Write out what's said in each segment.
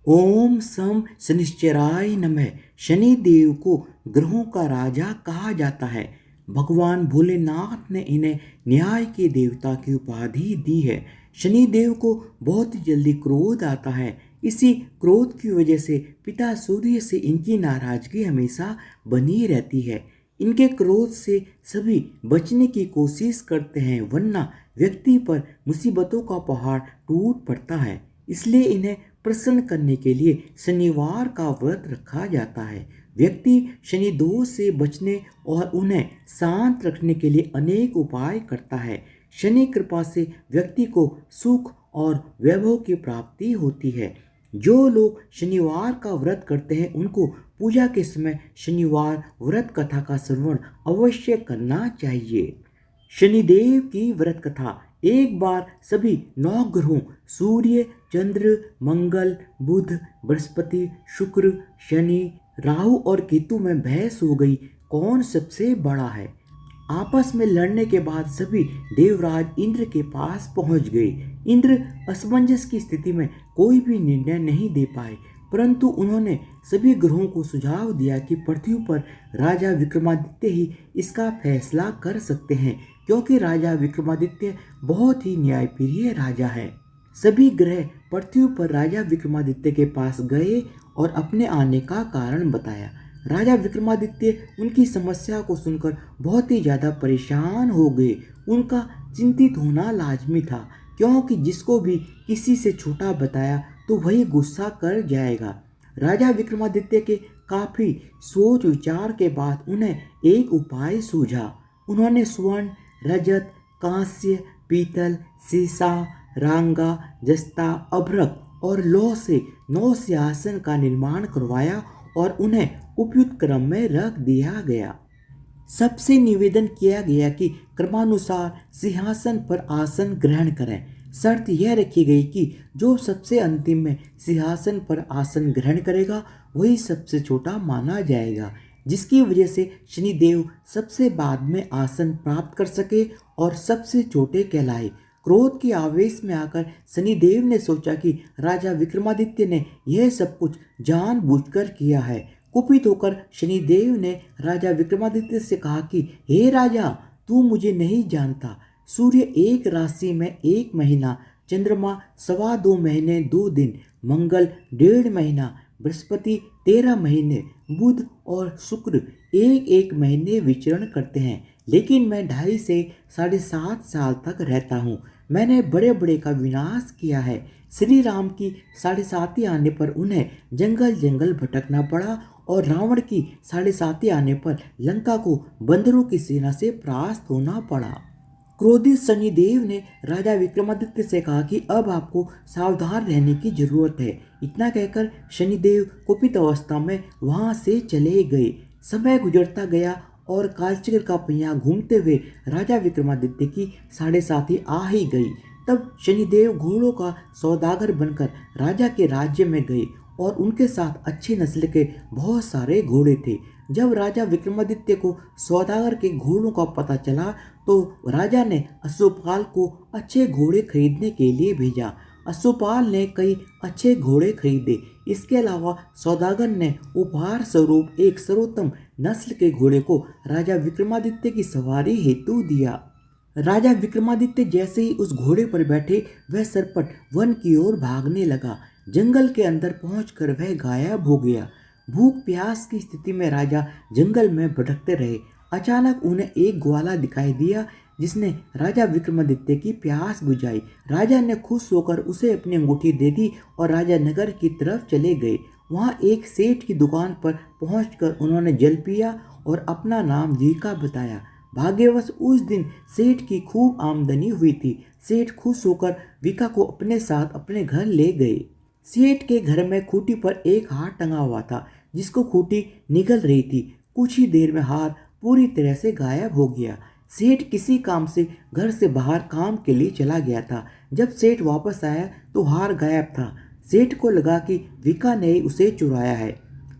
ओम सम शनिश्चराय नमः। शनि देव को ग्रहों का राजा कहा जाता है। भगवान भोलेनाथ ने इन्हें न्याय के देवता की उपाधि दी है। शनि देव को बहुत ही जल्दी क्रोध आता है। इसी क्रोध की वजह से पिता सूर्य से इनकी नाराजगी हमेशा बनी रहती है। इनके क्रोध से सभी बचने की कोशिश करते हैं, वरना व्यक्ति पर मुसीबतों का पहाड़ टूट पड़ता है। इसलिए इन्हें प्रसन्न करने के लिए शनिवार का व्रत रखा जाता है। व्यक्ति शनि दोष से बचने और उन्हें शांत रखने के लिए अनेक उपाय करता है। शनि कृपा से व्यक्ति को सुख और वैभव की प्राप्ति होती है। जो लोग शनिवार का व्रत करते हैं उनको पूजा के समय शनिवार व्रत कथा का श्रवण अवश्य करना चाहिए। शनिदेव की व्रत कथा। एक बार सभी 9 ग्रहों सूर्य, चंद्र, मंगल, बुध, बृहस्पति, शुक्र, शनि, राहु और केतु में बहस हो गई, कौन सबसे बड़ा है। आपस में लड़ने के बाद सभी देवराज इंद्र के पास पहुंच गए। इंद्र असमंजस की स्थिति में कोई भी निर्णय नहीं दे पाए, परंतु उन्होंने सभी ग्रहों को सुझाव दिया कि पृथ्वी पर राजा विक्रमादित्य ही इसका फैसला कर सकते हैं, क्योंकि राजा विक्रमादित्य बहुत ही न्यायप्रिय राजा है। सभी ग्रह पृथ्वी पर राजा विक्रमादित्य के पास गए और अपने आने का कारण बताया। राजा विक्रमादित्य उनकी समस्या को सुनकर बहुत ही ज़्यादा परेशान हो गए। उनका चिंतित होना लाजमी था, क्योंकि जिसको भी किसी से छोटा बताया तो वही गुस्सा कर जाएगा। राजा विक्रमादित्य के काफ़ी सोच विचार के बाद उन्हें एक उपाय सूझा। उन्होंने स्वर्ण, रजत, कांस्य, पीतल, सीसा, रांगा, जस्ता, अभ्रक और लौह से 9 सिंहासन का निर्माण करवाया और उन्हें उपयुक्त क्रम में रख दिया गया। सबसे निवेदन किया गया कि क्रमानुसार सिंहासन पर आसन ग्रहण करें। शर्त यह रखी गई कि जो सबसे अंतिम में सिंहासन पर आसन ग्रहण करेगा वही सबसे छोटा माना जाएगा, जिसकी वजह से शनिदेव सबसे बाद में आसन प्राप्त कर सके और सबसे छोटे कहलाए। क्रोध के आवेश में आकर शनिदेव ने सोचा कि राजा विक्रमादित्य ने यह सब कुछ जानबूझकर किया है। कुपित होकर शनिदेव ने राजा विक्रमादित्य से कहा कि हे राजा, तू मुझे नहीं जानता। सूर्य एक राशि में 1 महीना, चंद्रमा 2.25 महीने 2 दिन, मंगल 1.5 महीना, बृहस्पति 13 महीने, बुध और शुक्र 1-1 महीने विचरण करते हैं, लेकिन मैं 2.5 से 7.5 साल तक रहता हूँ। मैंने बड़े बड़े का विनाश किया है। श्री राम की 7.5 आने पर उन्हें जंगल जंगल भटकना पड़ा और रावण की 7.5 आने पर लंका को बंदरों की सेना से परास्त होना पड़ा। क्रोधित शनिदेव ने राजा विक्रमादित्य से कहा कि अब आपको सावधान रहने की जरूरत है। इतना कहकर शनिदेव कुपित अवस्था में वहां से चले गए। समय गुजरता गया और कालचक्र का पहिया घूमते हुए राजा विक्रमादित्य की 7.5 आ ही गई। तब शनिदेव घोड़ों का सौदागर बनकर राजा के राज्य में गए और उनके साथ अच्छी नस्ल के बहुत सारे घोड़े थे। जब राजा विक्रमादित्य को सौदागर के घोड़ों का पता चला तो राजा ने अश्वपाल को अच्छे घोड़े खरीदने के लिए भेजा। अश्वपाल ने कई अच्छे घोड़े खरीदे। इसके अलावा सौदागर ने उपहार स्वरूप एक सर्वोत्तम नस्ल के घोड़े को राजा विक्रमादित्य की सवारी हेतु दिया। राजा विक्रमादित्य जैसे ही उस घोड़े पर बैठे वह सरपट वन की ओर भागने लगा। जंगल के अंदर पहुंचकर वह गायब हो गया। भूख प्यास की स्थिति में राजा जंगल में भटकते रहे। अचानक उन्हें एक ग्वाला दिखाई दिया जिसने राजा विक्रमादित्य की प्यास बुझाई। राजा ने खुश होकर उसे अपनी अंगूठी दे दी और राजा नगर की तरफ चले गए। वहां एक सेठ की दुकान पर पहुंचकर उन्होंने जल पिया और अपना नाम वीका बताया। भाग्यवश उस दिन सेठ की खूब आमदनी हुई थी। सेठ खुश होकर वीका को अपने साथ अपने घर ले गए। सेठ के घर में खूंटी पर एक हार टंगा हुआ था, जिसको खूंटी निगल रही थी। कुछ ही देर में हार पूरी तरह से गायब हो गया। सेठ किसी काम से घर से बाहर काम के लिए चला गया था। जब सेठ वापस आया तो हार गायब था। सेठ को लगा कि वीका ने उसे चुराया है।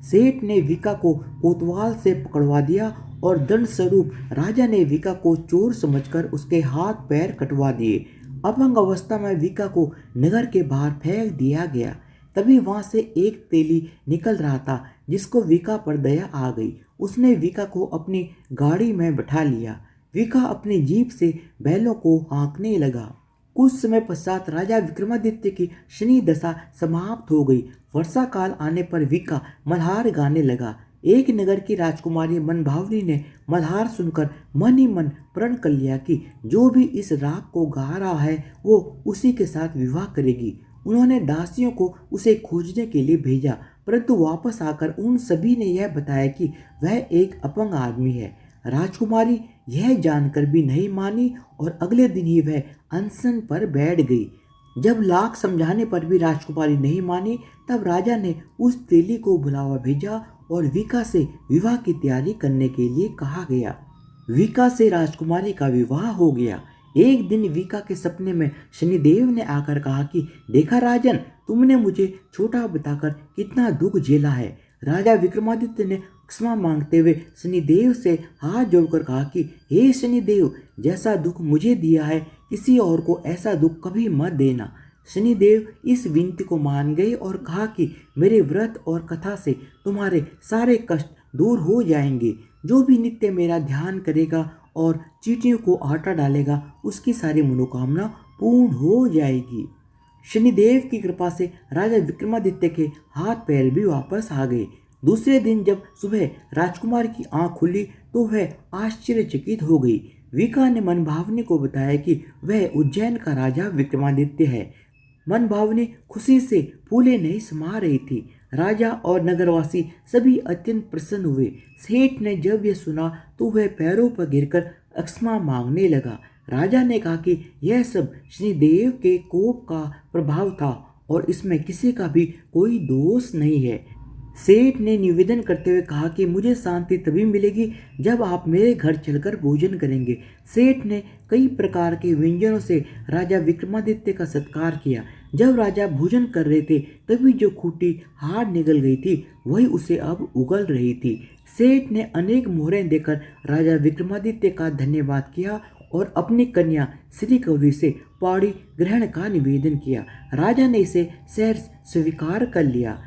सेठ ने वीका को कोतवाल से पकड़वा दिया और दंड स्वरूप राजा ने वीका को चोर समझकर उसके हाथ पैर कटवा दिए। अपंग अवस्था में वीका को नगर के बाहर फेंक दिया गया। तभी वहां से एक तेली निकल रहा था जिसको विका पर दया आ गई। उसने विका को अपनी गाड़ी में बैठा लिया। विका अपनी जीप से बैलों को हाँकने लगा। कुछ समय पश्चात राजा विक्रमादित्य की शनि दशा समाप्त हो गई। वर्षा काल आने पर विका मल्हार गाने लगा। एक नगर की राजकुमारी मनभावनी ने मल्हार सुनकर मन ही मन प्रण कर लिया कि जो भी इस राग को गा रहा है वो उसी के साथ विवाह करेगी। उन्होंने दासियों को उसे खोजने के लिए भेजा, परंतु वापस आकर उन सभी ने यह बताया कि वह एक अपंग आदमी है। राजकुमारी यह जानकर भी नहीं मानी और अगले दिन ही वह अनशन पर बैठ गई। जब लाख समझाने पर भी राजकुमारी नहीं मानी, तब राजा ने उस तेली को बुलावा भेजा और विका से विवाह की तैयारी करने के लिए कहा गया। विका से राजकुमारी का विवाह हो गया। एक दिन विका के सपने में शनिदेव ने आकर कहा कि देखा राजन, तुमने मुझे छोटा बताकर कितना दुख झेला है। राजा विक्रमादित्य ने क्षमा मांगते हुए शनिदेव से हाथ जोड़कर कहा कि हे शनिदेव, जैसा दुख मुझे दिया है किसी और को ऐसा दुख कभी मत देना। शनिदेव इस विनती को मान गए और कहा कि मेरे व्रत और कथा से तुम्हारे सारे कष्ट दूर हो जाएंगे। जो भी नित्य मेरा ध्यान करेगा और चींटियों को आटा डालेगा उसकी सारी मनोकामना पूर्ण हो जाएगी। शनिदेव की कृपा से राजा विक्रमादित्य के हाथ पैर भी वापस आ गए। दूसरे दिन जब सुबह राजकुमार की आंख खुली तो वह आश्चर्यचकित हो गई। विका ने मनभावनी को बताया कि वह उज्जैन का राजा विक्रमादित्य है। मनभावनी खुशी से फूले नहीं समा रही थी। राजा और नगरवासी सभी अत्यंत प्रसन्न हुए। सेठ ने जब यह सुना तो वह पैरों पर गिरकर क्षमा मांगने लगा। राजा ने कहा कि यह सब शनिदेव के कोप का प्रभाव था और इसमें किसी का भी कोई दोष नहीं है। सेठ ने निवेदन करते हुए कहा कि मुझे शांति तभी मिलेगी जब आप मेरे घर चलकर भोजन करेंगे। सेठ ने कई प्रकार के व्यंजनों से राजा विक्रमादित्य का सत्कार किया। जब राजा भोजन कर रहे थे तभी जो खूंटी हार निकल गई थी वही उसे अब उगल रही थी। सेठ ने अनेक मोहरें देकर राजा विक्रमादित्य का धन्यवाद किया और अपनी कन्या श्री कौरी से पौड़ी ग्रहण का निवेदन किया। राजा ने इसे सहर्ष स्वीकार कर लिया।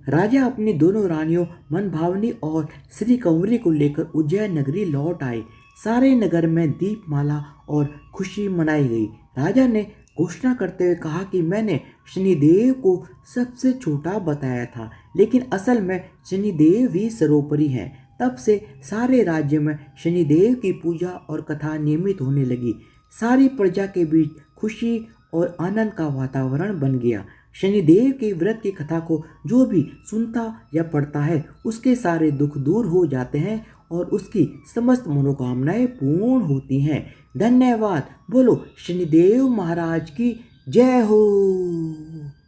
राजा अपनी दोनों रानियों मनभावनी और श्री कंवरी को लेकर उज्जैन नगरी लौट आए। सारे नगर में दीपमाला और खुशी मनाई गई। राजा ने घोषणा करते हुए कहा कि मैंने शनिदेव को सबसे छोटा बताया था, लेकिन असल में शनिदेव ही सर्वोपरि हैं। तब से सारे राज्य में शनिदेव की पूजा और कथा नियमित होने लगी। सारी प्रजा के बीच खुशी और आनंद का वातावरण बन गया। शनिदेव के व्रत की कथा को जो भी सुनता या पढ़ता है उसके सारे दुख दूर हो जाते हैं और उसकी समस्त मनोकामनाएं पूर्ण होती हैं। धन्यवाद। बोलो शनिदेव महाराज की जय हो।